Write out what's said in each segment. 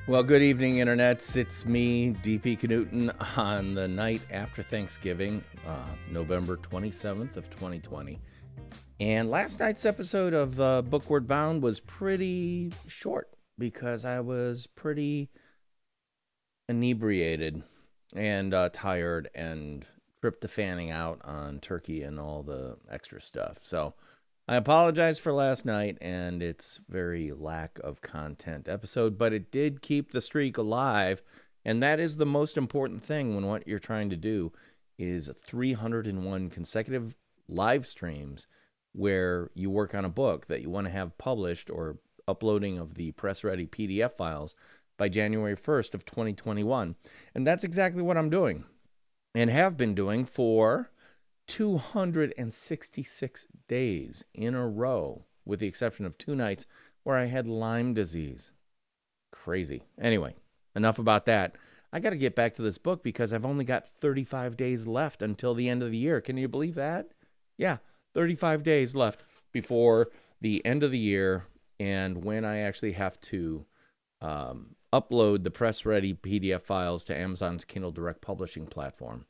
Well, good evening, internets. It's me, DP Knudten, on the night after Thanksgiving, November 27th of 2020. And last night's episode of BOOKWARD BOUND was pretty short because I was pretty inebriated and tired and tryptophaning out on turkey and all the extra stuff. So I apologize for last night and its very lack of content episode, but it did keep the streak alive, and that is the most important thing when what you're trying to do is 301 consecutive live streams where you work on a book that you want to have published or uploading of the press-ready PDF files by January 1st of 2021. And that's exactly what I'm doing and have been doing for 266 days in a row, with the exception of 2 nights where I had Lyme disease. Crazy. Anyway, enough about that. I got to get back to this book because I've only got 35 days left until the end of the year. Can you believe that? Yeah, 35 days left before the end of the year, and when I actually have to upload the press-ready PDF files to Amazon's Kindle Direct Publishing platform.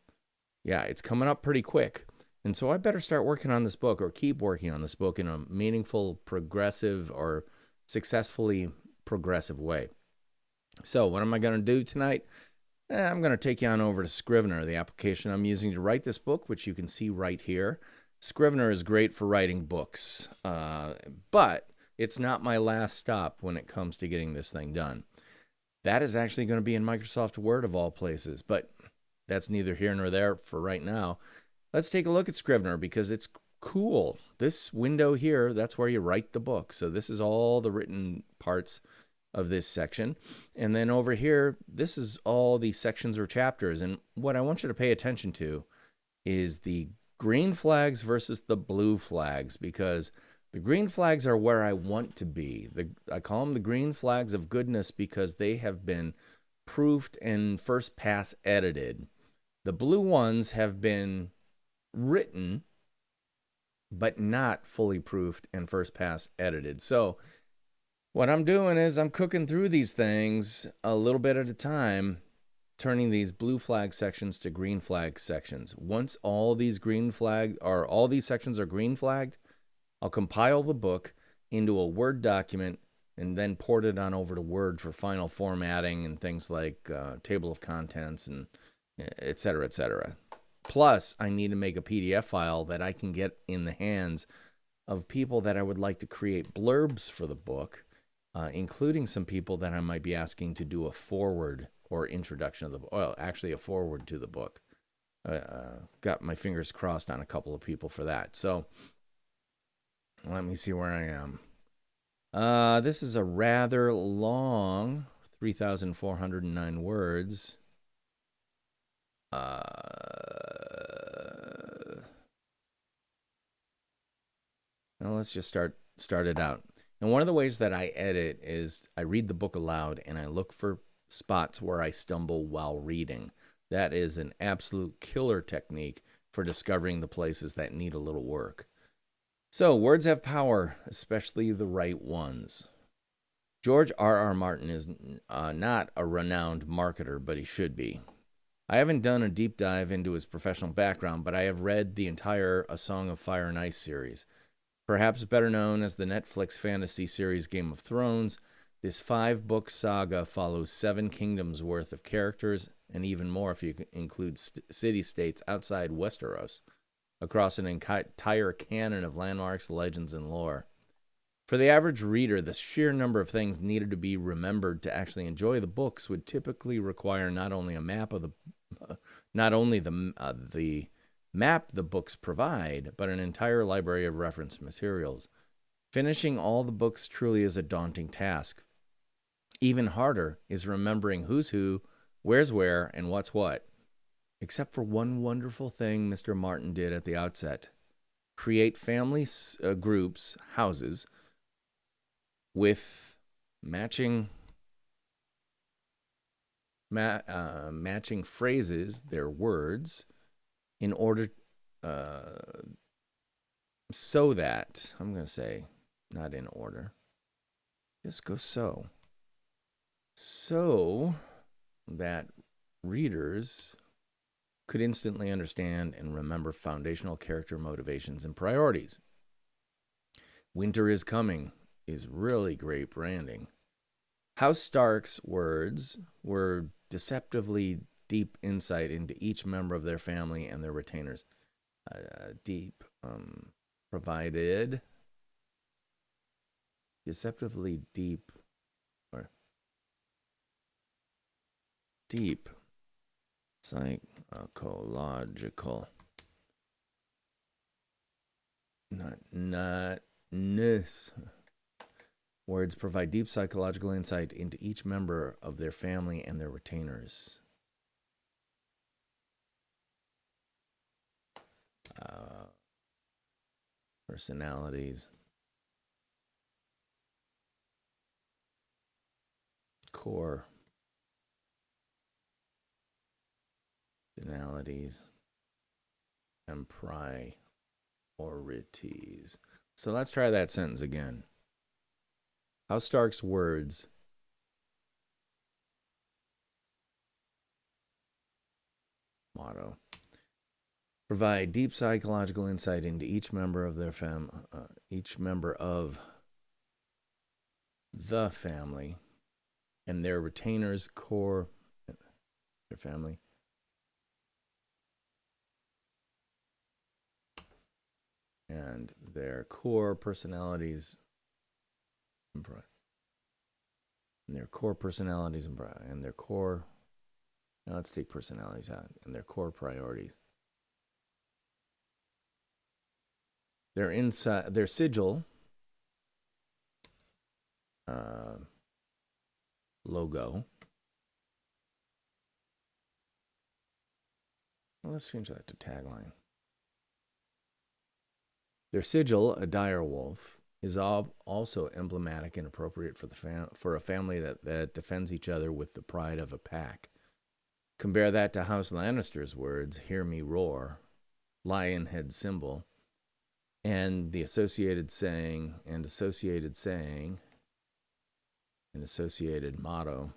Yeah, it's coming up pretty quick. And so I better start working on this book, or keep working on this book in a meaningful, progressive, or successfully progressive way. So what am I going to do tonight? I'm going to take you on over to Scrivener, the application I'm using to write this book, which you can see right here. Scrivener is great for writing books, but it's not my last stop when it comes to getting this thing done. That is actually going to be in Microsoft Word of all places, but that's neither here nor there for right now. Let's take a look at Scrivener because it's cool. This window here, that's where you write the book. So this is all the written parts of this section. And then over here, this is all the sections or chapters. And what I want you to pay attention to is the green flags versus the blue flags, because the green flags are where I want to be. I call them the green flags of goodness because they have been proofed and first pass edited. The blue ones have been written, but not fully proofed and first pass edited. So what I'm doing is I'm cooking through these things a little bit at a time, turning these blue flag sections to green flag sections. Once all these sections are green flagged, I'll compile the book into a Word document and then port it on over to Word for final formatting and things like table of contents and et cetera, et cetera. Plus, I need to make a PDF file that I can get in the hands of people that I would like to create blurbs for the book, including some people that I might be asking to do a forward or introduction of the book. Well, actually a forward to the book. Got my fingers crossed on a couple of people for that. So let me see where I am. This is a rather long 3,409 words. Now let's just start it out. And one of the ways that I edit is I read the book aloud and I look for spots where I stumble while reading. That is an absolute killer technique for discovering the places that need a little work. So, words have power, especially the right ones. George R.R. Martin is not a renowned marketer, but he should be. I haven't done a deep dive into his professional background, but I have read the entire A Song of Fire and Ice series. Perhaps better known as the Netflix fantasy series Game of Thrones, this 5-book saga follows 7 kingdoms worth of characters, and even more if you include city-states outside Westeros, across an entire canon of landmarks, legends, and lore. For the average reader, the sheer number of things needed to be remembered to actually enjoy the books would typically require not only a map of the map the books provide, but an entire library of reference materials. Finishing all the books truly is a daunting task. Even harder is remembering who's who, where's where, and what's what. Except for one wonderful thing Mr. Martin did at the outset. Create family groups, houses, with matching phrases, their words, in order so that, I'm going to say, not in order, just go so. so that readers could instantly understand and remember foundational character motivations and priorities. Winter is coming is really great branding. House Stark's words were deceptively deep insight into each member of their family and their retainers. Provided deceptively deep or deep psychological nutness. Words provide deep psychological insight into each member of their family and their retainers. Personalities. Core. Personalities. And priorities. So let's try that sentence again. House Stark's words motto provide deep psychological insight into each member of their each member of the family and their retainers, core, their family, and their core personalities. And their core personalities and their core. Now let's take personalities out and their core priorities. Their sigil logo. Well, let's change that to tagline. Their sigil, a dire wolf, is also emblematic and appropriate for a family that defends each other with the pride of a pack. Compare that to House Lannister's words, "Hear me roar," lion head symbol, and the associated saying, and associated motto.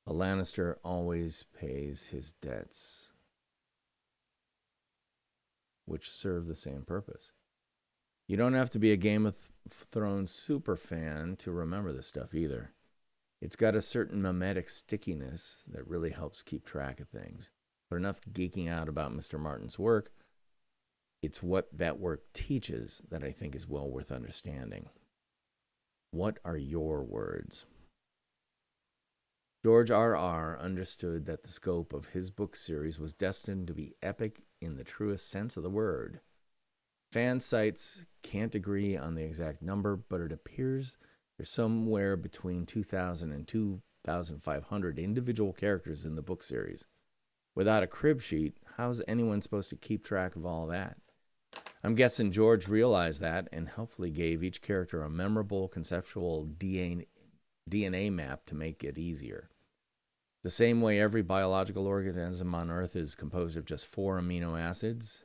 A Lannister always pays his debts, which serve the same purpose. You don't have to be a Game of Thrones super fan to remember this stuff either. It's got a certain mimetic stickiness that really helps keep track of things. But enough geeking out about Mr. Martin's work, it's what that work teaches that I think is well worth understanding. What are your words? George R.R. understood that the scope of his book series was destined to be epic in the truest sense of the word. Fan sites can't agree on the exact number, but it appears there's somewhere between 2,000 and 2,500 individual characters in the book series. Without a crib sheet, how's anyone supposed to keep track of all that? I'm guessing George realized that and helpfully gave each character a memorable conceptual DNA map to make it easier. The same way every biological organism on Earth is composed of just 4 amino acids,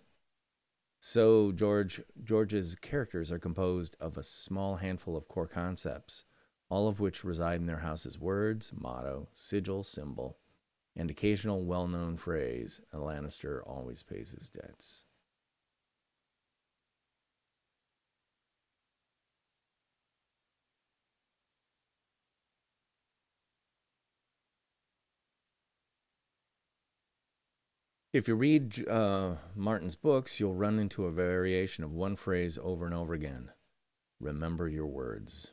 so George's characters are composed of a small handful of core concepts, all of which reside in their house's words, motto, sigil, symbol, and occasional well-known phrase, "A Lannister always pays his debts." If you read Martin's books, you'll run into a variation of one phrase over and over again. Remember your words.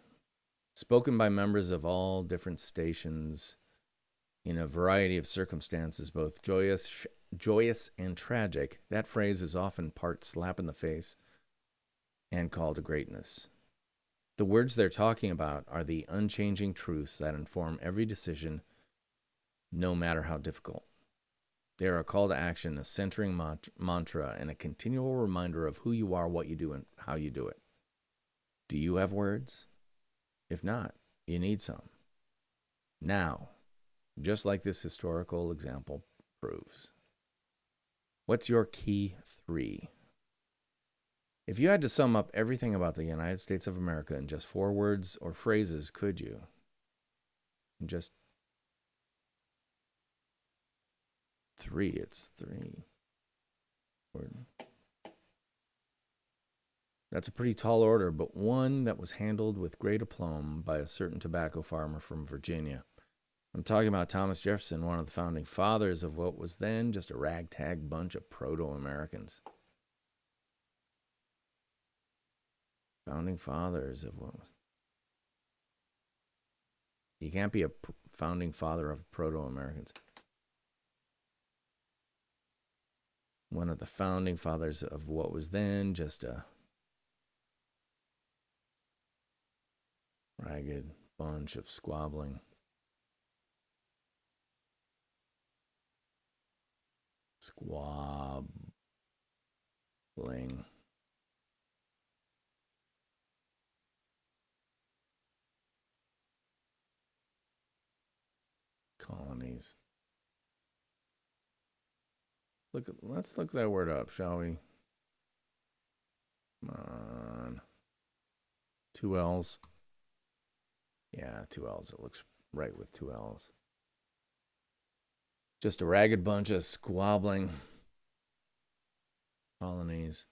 Spoken by members of all different stations in a variety of circumstances, both joyous and tragic, that phrase is often part slap in the face and call to greatness. The words they're talking about are the unchanging truths that inform every decision, no matter how difficult. They are a call to action, a centering mantra, and a continual reminder of who you are, what you do, and how you do it. Do you have words? If not, you need some. Now, just like this historical example proves. What's your key 3? If you had to sum up everything about the United States of America in just 4 words or phrases, could you? Just 3. It's 3. That's a pretty tall order, but one that was handled with great aplomb by a certain tobacco farmer from Virginia. I'm talking about Thomas Jefferson, one of the founding fathers of what was then just a ragtag bunch of proto-Americans. Founding fathers of what was... You can't be a founding father of proto-Americans. One of the founding fathers of what was then just a ragged bunch of squabbling colonies. Let's look that word up, shall we? Come on. 2 L's. Yeah, 2 L's. It looks right with 2 L's. Just a ragged bunch of squabbling colonies.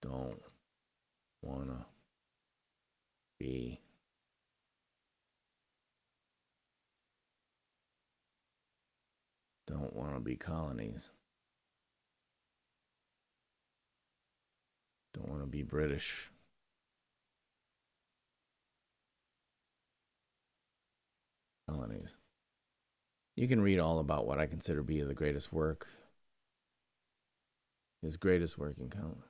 Don't wanna be colonies. Don't want to be British. Colonies. You can read all about what I consider to be the greatest work. His greatest work in colonies.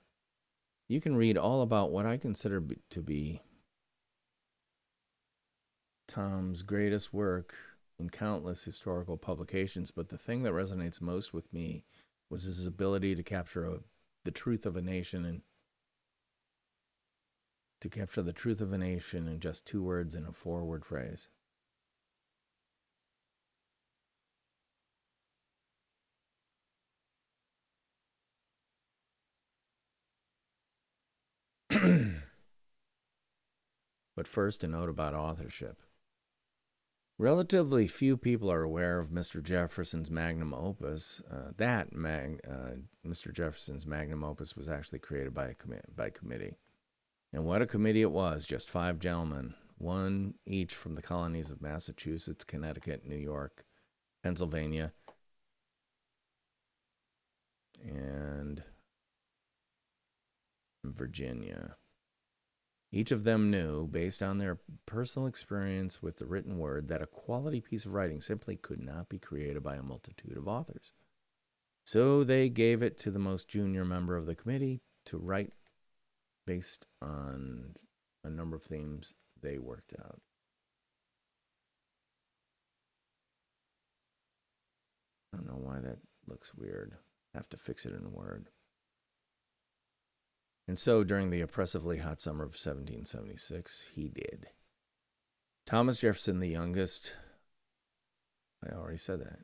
You can read all about what I consider to be Tom's greatest work in countless historical publications, but the thing that resonates most with me was his ability to capture the truth of a nation in just 2 words in a 4-word phrase. But first, a note about authorship. Relatively few people are aware of Mr. Jefferson's magnum opus. Mr. Jefferson's magnum opus was actually created by committee. And what a committee it was, just 5 gentlemen, one each from the colonies of Massachusetts, Connecticut, New York, Pennsylvania, and Virginia. Each of them knew, based on their personal experience with the written word, that a quality piece of writing simply could not be created by a multitude of authors. So they gave it to the most junior member of the committee to write based on a number of themes they worked out. I don't know why that looks weird. I have to fix it in Word. And so, during the oppressively hot summer of 1776, he did. Thomas Jefferson, the youngest, I already said that.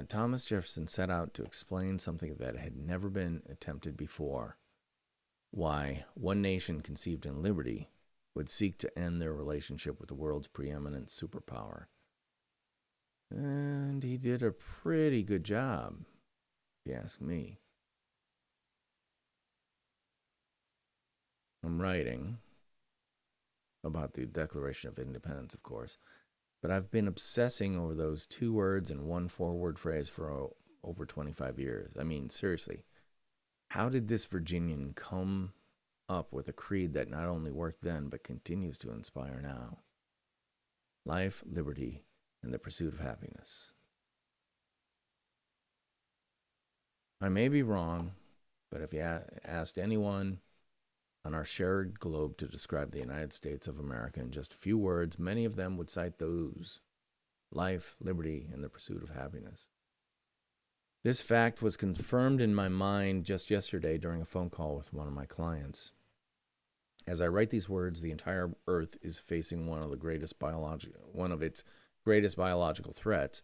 Thomas Jefferson set out to explain something that had never been attempted before. Why one nation conceived in liberty would seek to end their relationship with the world's preeminent superpower. And he did a pretty good job, if you ask me. I'm writing about the Declaration of Independence, of course, but I've been obsessing over those 2 words and 1 4-word phrase for over 25 years. I mean, seriously, how did this Virginian come up with a creed that not only worked then, but continues to inspire now? Life, liberty, and the pursuit of happiness. I may be wrong, but if you asked anyone on our shared globe to describe the United States of America in just a few words, many of them would cite those: life, liberty, and the pursuit of happiness. This fact was confirmed in my mind just yesterday during a phone call with one of my clients. As I write these words, the entire Earth is facing one of its greatest biological threats,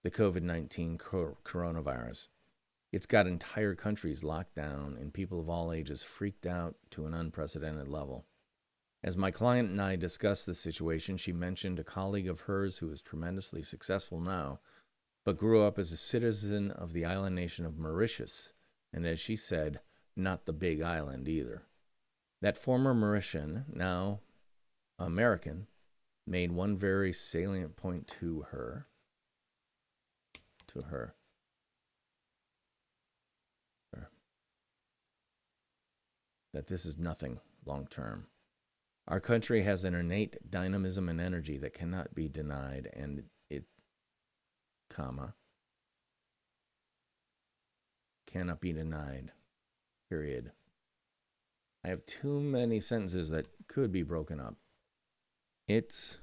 the COVID-19 coronavirus. It's got entire countries locked down and people of all ages freaked out to an unprecedented level. As my client and I discussed the situation, she mentioned a colleague of hers who is tremendously successful now, but grew up as a citizen of the island nation of Mauritius, and as she said, not the big island either. That former Mauritian, now American, made one very salient point to her. That this is nothing long term. Our country has an innate dynamism and energy that cannot be denied, and it, cannot be denied, period. I have too many sentences that could be broken up. It's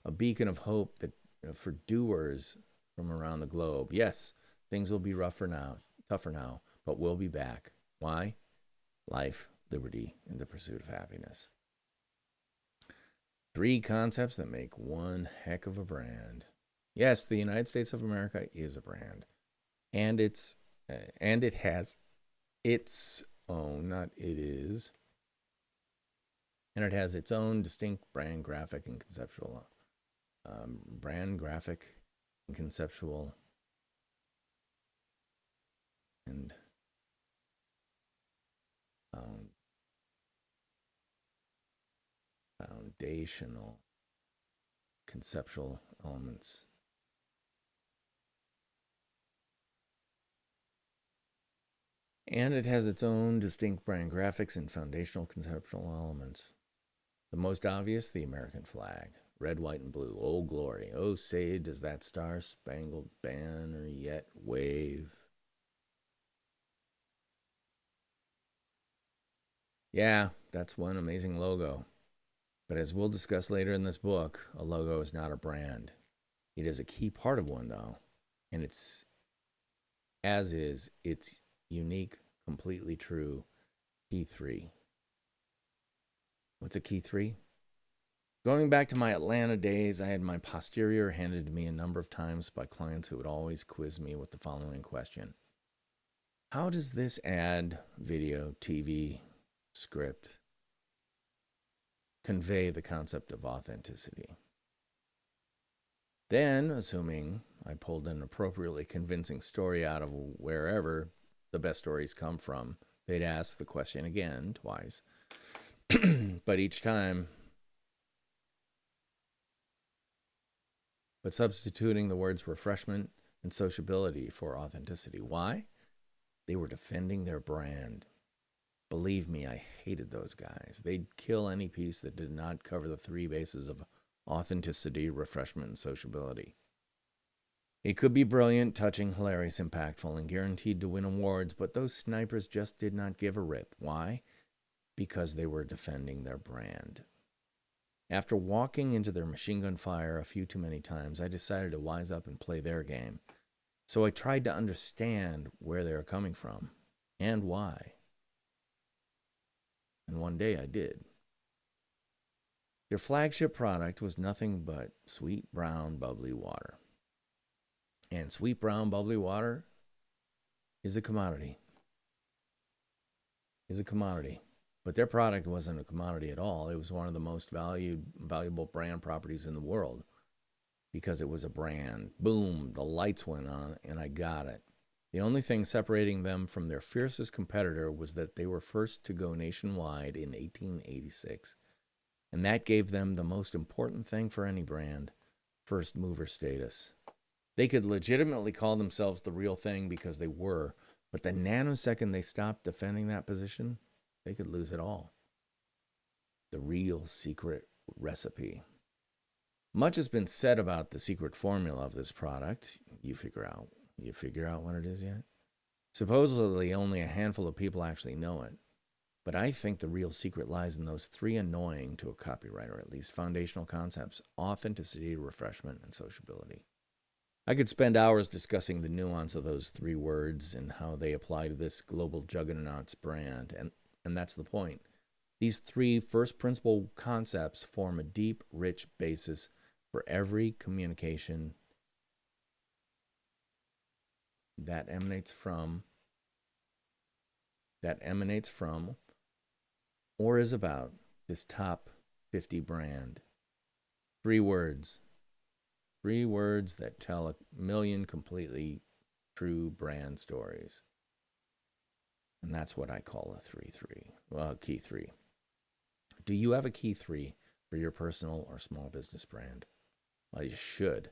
a beacon of hope that for doers from around the globe. Yes, things will be tougher now, but we'll be back. Why? Life, liberty, and the pursuit of happiness. 3 concepts that make one heck of a brand. Yes, the United States of America is a brand, and it has its own, not it is, and it has its own distinct brand graphic and conceptual, and foundational conceptual elements. And it has its own distinct brand graphics and foundational conceptual elements. The most obvious, the American flag. Red, white, and blue. Oh, glory. Oh, say, does that star-spangled banner yet wave? Yeah, that's one amazing logo. But as we'll discuss later in this book, a logo is not a brand. It is a key part of one, though. And it's unique, completely true key 3. What's a key 3? Going back to my Atlanta days, I had my posterior handed to me a number of times by clients who would always quiz me with the following question. How does this ad, video, TV, script convey the concept of authenticity? Then, assuming I pulled an appropriately convincing story out of wherever the best stories come from, they'd ask the question again, twice. But each time, substituting the words refreshment and sociability for authenticity. Why? They were defending their brand. Believe me, I hated those guys. They'd kill any piece that did not cover the 3 bases of authenticity, refreshment, and sociability. It could be brilliant, touching, hilarious, impactful, and guaranteed to win awards, but those snipers just did not give a rip. Why? Because they were defending their brand. After walking into their machine gun fire a few too many times, I decided to wise up and play their game. So I tried to understand where they were coming from and why. And one day I did. Their flagship product was nothing but sweet, brown, bubbly water. And sweet, brown, bubbly water is a commodity. But their product wasn't a commodity at all. It was one of the most valuable brand properties in the world because it was a brand. Boom, the lights went on, and I got it. The only thing separating them from their fiercest competitor was that they were first to go nationwide in 1886. And that gave them the most important thing for any brand, first mover status. They could legitimately call themselves the real thing because they were, but the nanosecond they stopped defending that position, they could lose it all. The real secret recipe. Much has been said about the secret formula of this product. You figure out what it is yet? Supposedly only a handful of people actually know it. But I think the real secret lies in those 3 annoying, to a copywriter at least, foundational concepts: authenticity, refreshment, and sociability. I could spend hours discussing the nuance of those three words and how they apply to this global juggernaut's brand, and that's the point. These three first principle concepts form a deep, rich basis for every communication that emanates from or is about this top 50 brand. Three words that tell a million completely true brand stories. And that's what I call a 3-3. Well, a key three. Do you have a key three for your personal or small business brand? Well, you should.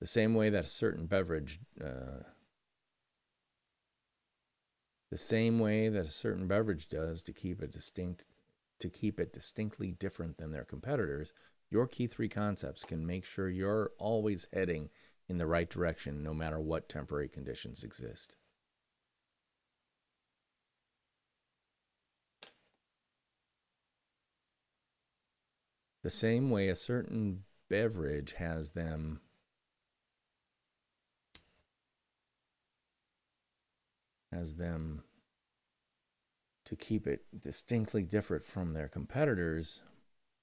The same way that a certain beverage does to keep it distinctly different than their competitors, your key three concepts can make sure you're always heading in the right direction no matter what temporary conditions exist. The same way a certain beverage has them to keep it distinctly different from their competitors,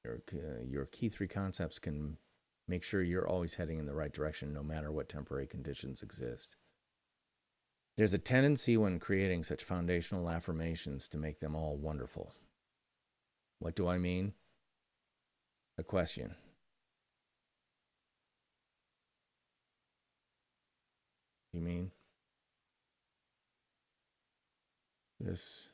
your key three concepts can make sure you're always heading in the right direction no matter what temporary conditions exist. There's a tendency when creating such foundational affirmations to make them all wonderful. What do I mean? A question. You mean this?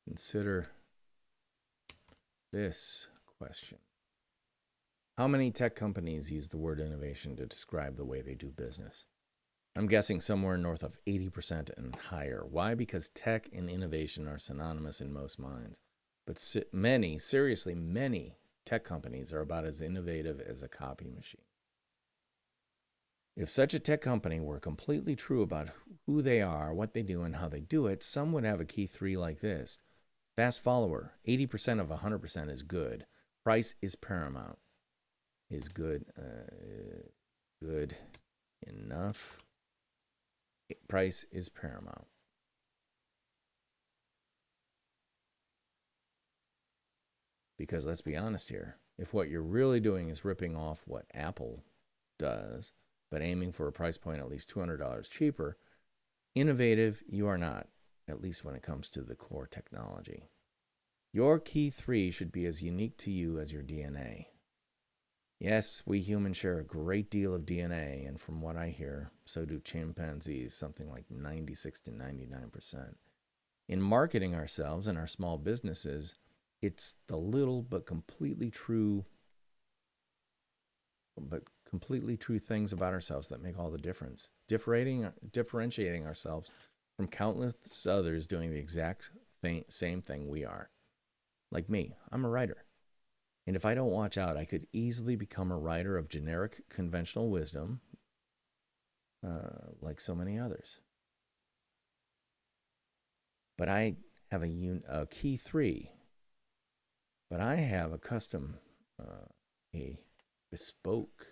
Consider this question. How many tech companies use the word innovation to describe the way they do business? I'm guessing somewhere north of 80% and higher. Why? Because tech and innovation are synonymous in most minds. But many tech companies are about as innovative as a copy machine. If such a tech company were completely true about who they are, what they do, and how they do it, some would have a key three like this. Fast follower, 80% of 100% is good. Price is paramount. Is good enough? Price is paramount. Because let's be honest here, if what you're really doing is ripping off what Apple does, but aiming for a price point at least $200 cheaper, innovative you are not, at least when it comes to the core technology. Your key three should be as unique to you as your DNA. Yes, we humans share a great deal of DNA, and from what I hear, so do chimpanzees, something like 96 to 99%. In marketing ourselves and our small businesses, it's the little but completely true things about ourselves that make all the difference. Differentiating ourselves from countless others doing the exact same thing we are. Like me, I'm a writer. And if I don't watch out, I could easily become a writer of generic conventional wisdom, like so many others. But I have a key three. But I have a custom, a bespoke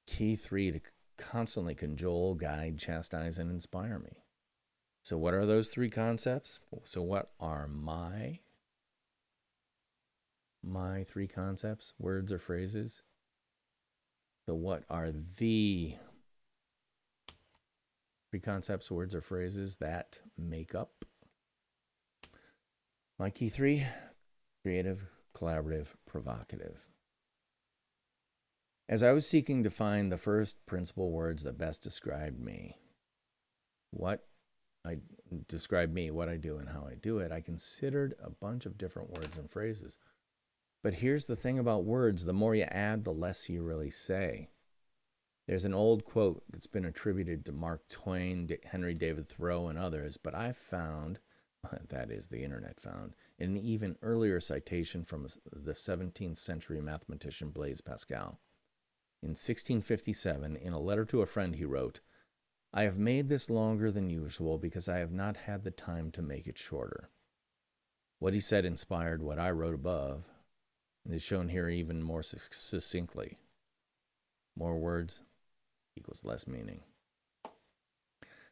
key three to constantly cajole, guide, chastise, and inspire me. So what are those three concepts? So what are my three concepts, words or phrases? So what are the three concepts, words or phrases that make up my key three? Creative, collaborative, provocative. As I was seeking to find the first principal words that best described me, what I do and how I do it, I considered a bunch of different words and phrases. But here's the thing about words, the more you add, the less you really say. There's an old quote that's been attributed to Mark Twain, Henry David Thoreau, and others, but I found, that is, the internet found, an even earlier citation from the 17th century mathematician Blaise Pascal. In 1657, in a letter to a friend, he wrote, I have made this longer than usual because I have not had the time to make it shorter. What he said inspired what I wrote above, and is shown here even more succinctly. More words equals less meaning.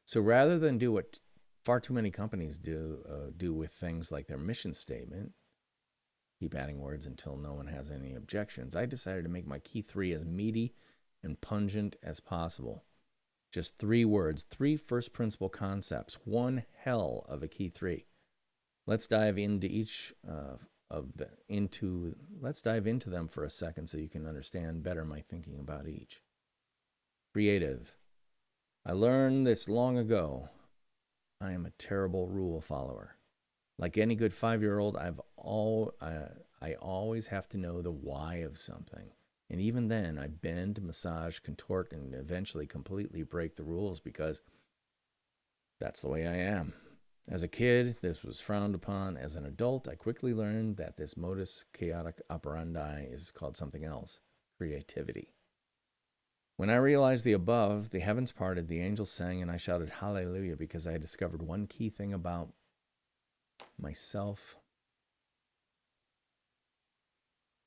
So rather than do what far too many companies do with things like their mission statement, keep adding words until no one has any objections, I decided to make my key 3 as meaty and pungent as possible. Just 3 words, 3 first principle concepts, one hell of a key 3. Let's dive into let's dive into them for a second so you can understand better my thinking about each. Creative. I learned this long ago. I am a terrible rule follower. Like any good 5-year-old, I always have to know the why of something. And even then, I bend, massage, contort, and eventually completely break the rules because that's the way I am. As a kid, this was frowned upon. As an adult, I quickly learned that this modus chaotic operandi is called something else, creativity. When I realized the above, the heavens parted, the angels sang, and I shouted hallelujah because I had discovered one key thing about myself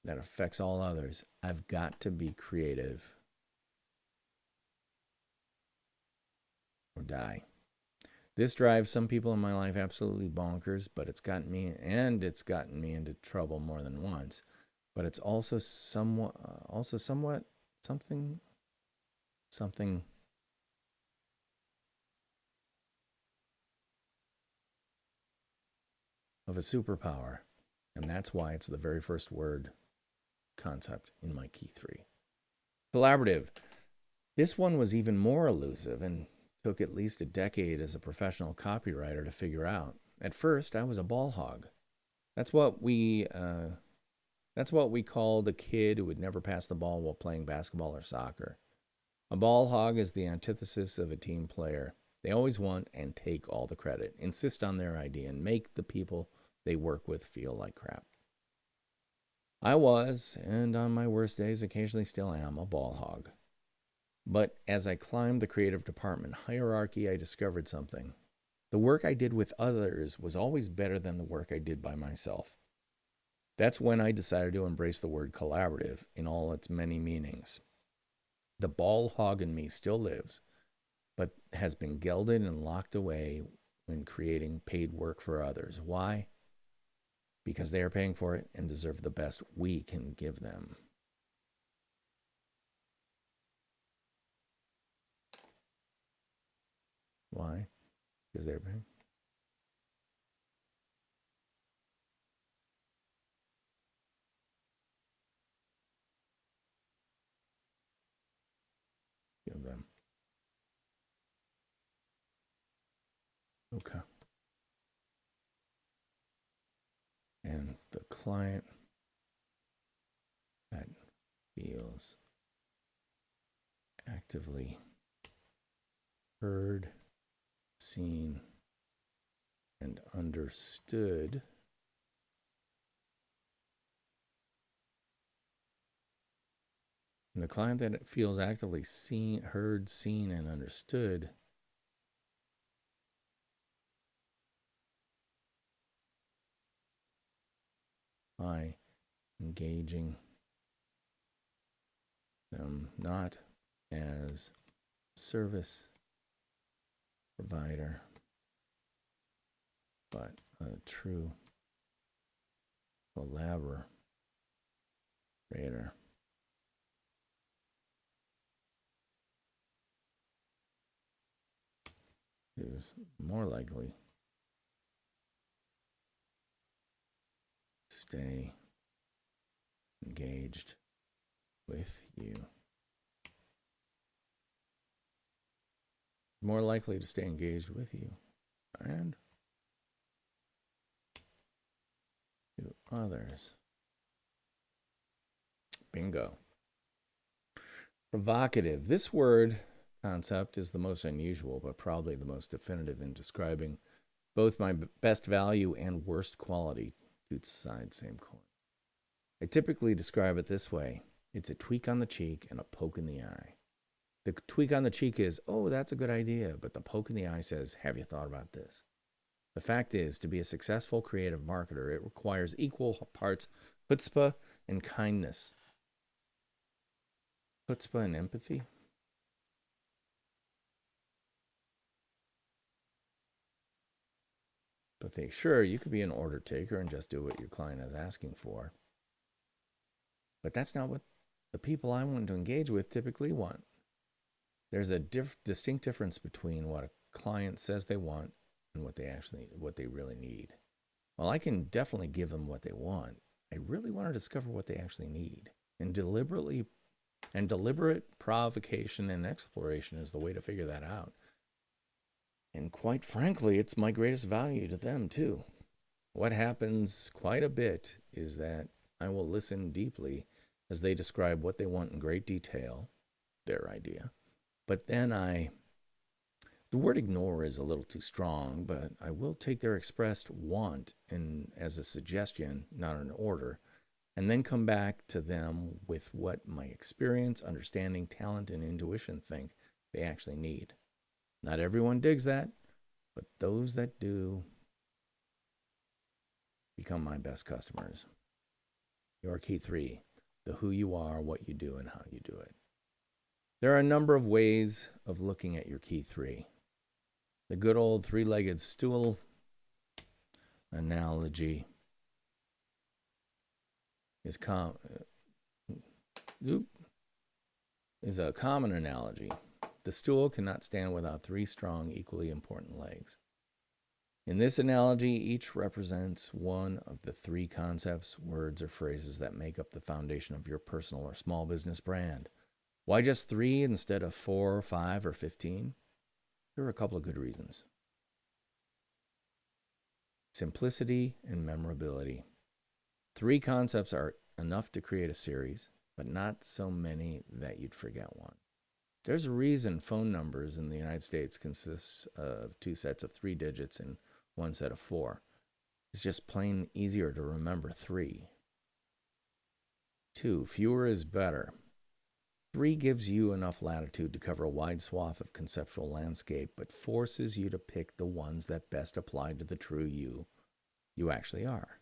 that affects all others. I've got to be creative or die. This drives some people in my life absolutely bonkers, but it's gotten me into trouble more than once. But it's also somewhat something of a superpower, and that's why it's the very first word concept in my key 3. Collaborative. This one was even more elusive and took at least a decade as a professional copywriter to figure out. At first, I was a ball hog. That's what we called a kid who would never pass the ball while playing basketball or soccer. A ball hog is the antithesis of a team player. They always want and take all the credit, insist on their idea, and make the people they work with feel like crap. I was, and on my worst days occasionally still am, a ball hog. But as I climbed the creative department hierarchy, I discovered something. The work I did with others was always better than the work I did by myself. That's when I decided to embrace the word collaborative in all its many meanings. The ball hog in me still lives, but has been gelded and locked away when creating paid work for others. Why? Because they are paying for it and deserve the best we can give them. Why? Because they're paying. Give them. Okay. And the client that feels actively heard, seen, and understood and the client that feels actively heard, seen, and understood by engaging them not as service provider, but a true collaborator is more likely to stay engaged with you. More likely to stay engaged with you and to others. Bingo. Provocative. This word concept is the most unusual, but probably the most definitive in describing both my best value and worst quality. Two sides, same coin. I typically describe it this way. It's a tweak on the cheek and a poke in the eye. The tweak on the cheek is, oh, that's a good idea. But the poke in the eye says, have you thought about this? The fact is, to be a successful creative marketer, it requires equal parts chutzpah and kindness. Chutzpah and empathy? Empathy. Sure, you could be an order taker and just do what your client is asking for. But that's not what the people I want to engage with typically want. There's a distinct difference between what a client says they want and what they really need. While I can definitely give them what they want, I really want to discover what they actually need. And deliberate provocation and exploration is the way to figure that out. And quite frankly, it's my greatest value to them too. What happens quite a bit is that I will listen deeply as they describe what they want in great detail, their idea. But then the word ignore is a little too strong, but I will take their expressed want as a suggestion, not an order, and then come back to them with what my experience, understanding, talent, and intuition think they actually need. Not everyone digs that, but those that do become my best customers. Your key 3, the who you are, what you do, and how you do it. There are a number of ways of looking at your key 3. The good old 3-legged stool analogy is a common analogy. The stool cannot stand without 3 strong, equally important legs. In this analogy, each represents one of the 3 concepts, words, or phrases that make up the foundation of your personal or small business brand. Why just 3 instead of 4, 5, or 15? There are a couple of good reasons. Simplicity and memorability. 3 concepts are enough to create a series, but not so many that you'd forget one. There's a reason phone numbers in the United States consists of 2 sets of 3 digits and 1 set of 4. It's just plain easier to remember 3. 2, fewer is better. 3 gives you enough latitude to cover a wide swath of conceptual landscape, but forces you to pick the ones that best apply to the true you actually are.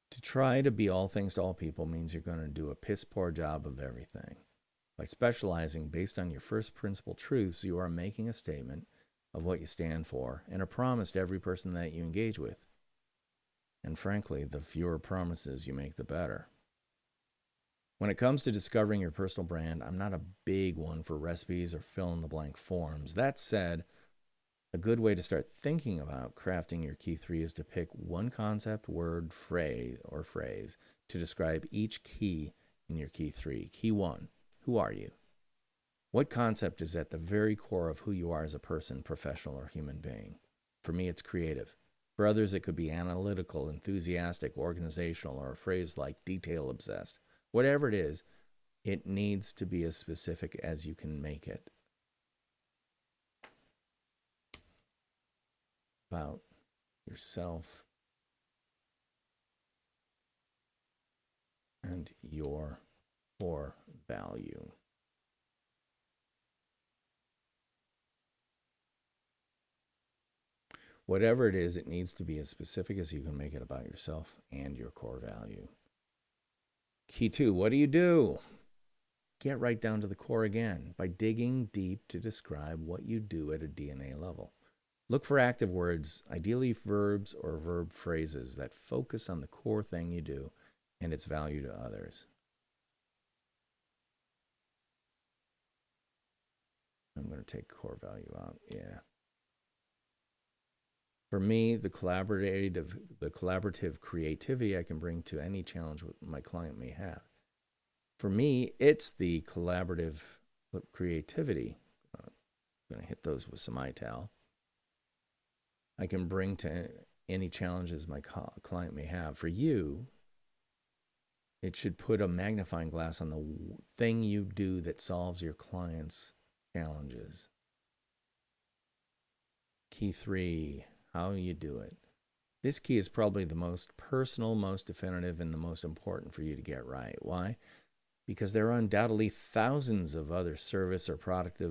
To try to be all things to all people means you're going to do a piss-poor job of everything. By specializing based on your first principle truths, you are making a statement of what you stand for and a promise to every person that you engage with. And frankly, the fewer promises you make, the better. When it comes to discovering your personal brand, I'm not a big one for recipes or fill-in-the-blank forms. That said, a good way to start thinking about crafting your key 3 is to pick one concept, word, phrase to describe each key in your key 3. Key 1, who are you? What concept is at the very core of who you are as a person, professional, or human being? For me, it's creative. For others, it could be analytical, enthusiastic, organizational, or a phrase like detail-obsessed. Whatever it is, it needs to be as specific as you can make it. About yourself and your core value. Whatever it is, it needs to be as specific as you can make it about yourself and your core value. Key 2, what do you do? Get right down to the core again by digging deep to describe what you do at a DNA level. Look for active words, ideally verbs or verb phrases that focus on the core thing you do and its value to others. I'm going to take core value out. Yeah. For me, the collaborative creativity I can bring to any challenge my client may have. For me, it's the collaborative creativity. I'm going to hit those with some ital. I can bring to any challenges my client may have. For you, it should put a magnifying glass on the thing you do that solves your client's challenges. Key 3. How you do it. This key is probably the most personal, most definitive, and the most important for you to get right. Why? because there are undoubtedly thousands of other service or product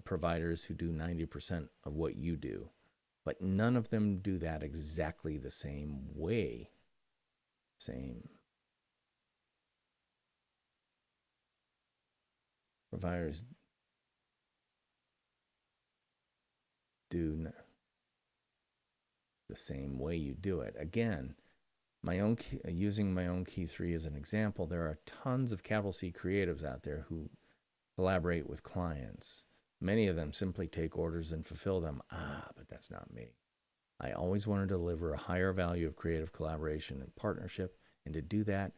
providers who do 90% of what you do, but none of them do that exactly the same way. Same. Providers do the same way you do it. Again, using my own Key 3 as an example, there are tons of capital C creatives out there who collaborate with clients. Many of them simply take orders and fulfill them. But that's not me. I always want to deliver a higher value of creative collaboration and partnership, and to do that,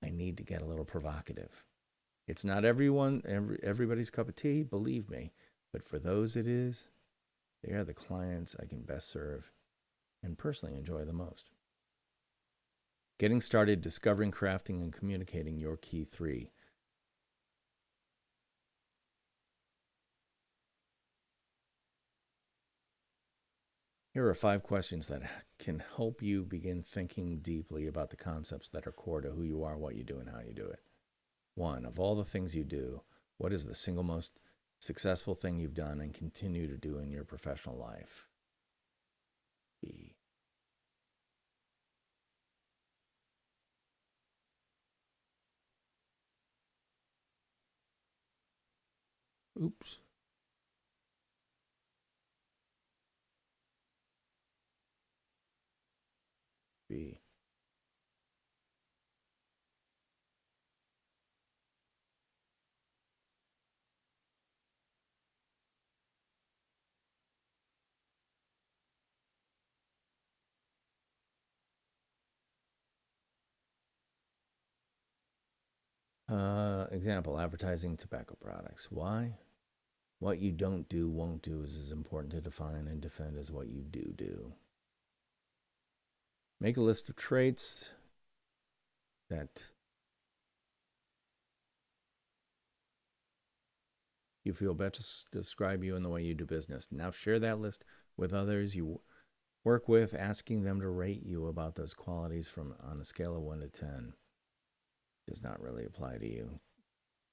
I need to get a little provocative. It's not everybody's cup of tea, believe me, but for those it is, they are the clients I can best serve and personally enjoy the most. Getting started discovering, crafting, and communicating your Key 3. Here are 5 questions that can help you begin thinking deeply about the concepts that are core to who you are, what you do, and how you do it. 1. Of all the things you do, what is the single most successful thing you've done and continue to do in your professional life? B. Oops. B. Example, advertising tobacco products. Why? What you don't do, won't do is as important to define and defend as what you do. Make a list of traits that you feel best describe you in the way you do business. Now share that list with others you work with, asking them to rate you about those qualities on a scale of 1 to 10. Does not really apply to you.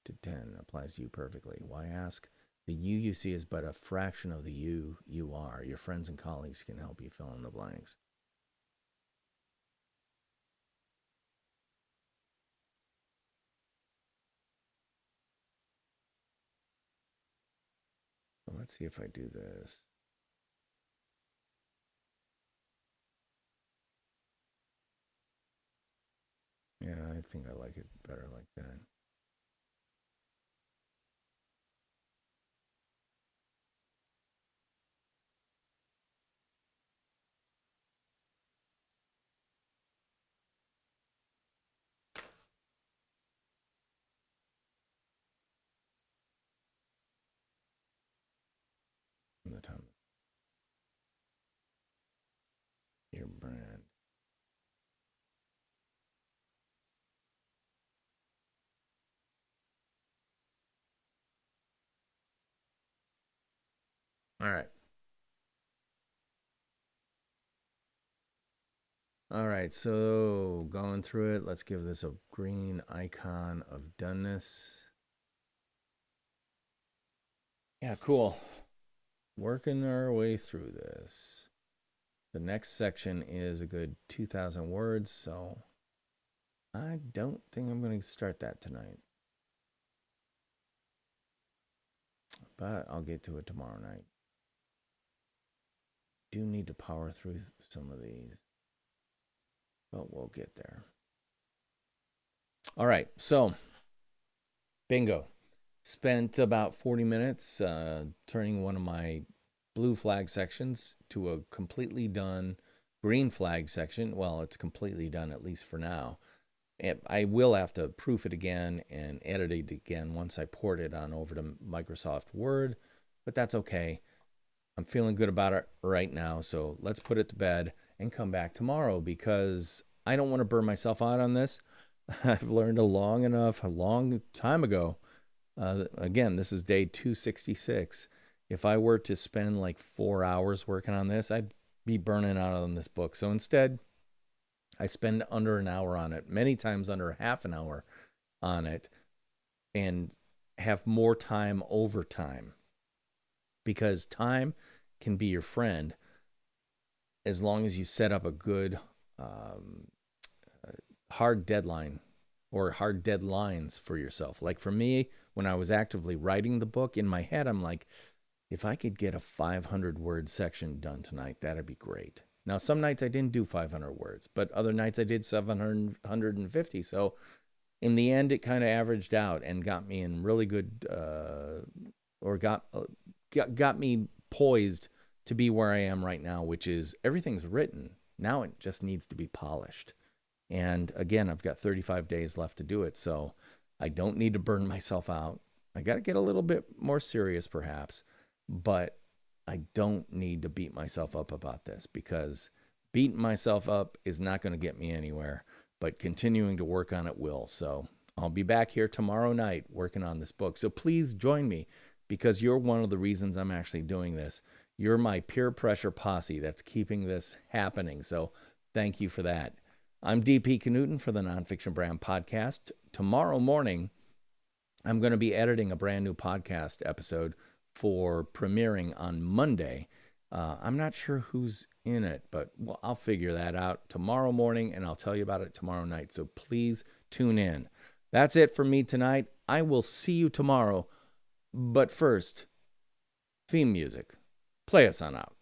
To 10 applies to you perfectly. Why ask? The you see is but a fraction of the you are. Your friends and colleagues can help you fill in the blanks. So let's see if I do this. Yeah, I think I like it better like that. From the time your brand. All right. All right, so going through it, let's give this a green icon of doneness. Yeah, cool. Working our way through this. The next section is a good 2,000 words, so I don't think I'm going to start that tonight. But I'll get to it tomorrow night. Do need to power through some of these, but we'll get there. All right, so bingo. Spent about 40 minutes turning one of my blue flag sections to a completely done green flag section. Well, it's completely done, at least for now. I will have to proof it again and edit it again once I port it on over to Microsoft Word, but that's okay. I'm feeling good about it right now, so let's put it to bed and come back tomorrow because I don't want to burn myself out on this. I've learned a long time ago. Again, this is day 266. If I were to spend like 4 hours working on this, I'd be burning out on this book. So instead, I spend under an hour on it, many times under half an hour on it. and have more time over time, because time can be your friend as long as you set up a good hard deadline or hard deadlines for yourself. Like for me, when I was actively writing the book, in my head, I'm like, if I could get a 500-word section done tonight, that'd be great. Now, some nights I didn't do 500 words, but other nights I did 750. So in the end, it kind of averaged out and got me in really good, or got me poised to be where I am right now, which is everything's written. Now it just needs to be polished. And again, I've got 35 days left to do it, so I don't need to burn myself out. I got to get a little bit more serious, perhaps, but I don't need to beat myself up about this, because beating myself up is not going to get me anywhere, but continuing to work on it will. So I'll be back here tomorrow night working on this book. So please join me, because you're one of the reasons I'm actually doing this. You're my peer pressure posse that's keeping this happening. So thank you for that. I'm DP Knudten for the Nonfiction Brand podcast. Tomorrow morning, I'm going to be editing a brand new podcast episode for premiering on Monday. I'm not sure who's in it, but I'll figure that out tomorrow morning, and I'll tell you about it tomorrow night. So please tune in. That's it for me tonight. I will see you tomorrow. But first, theme music. Play us on out.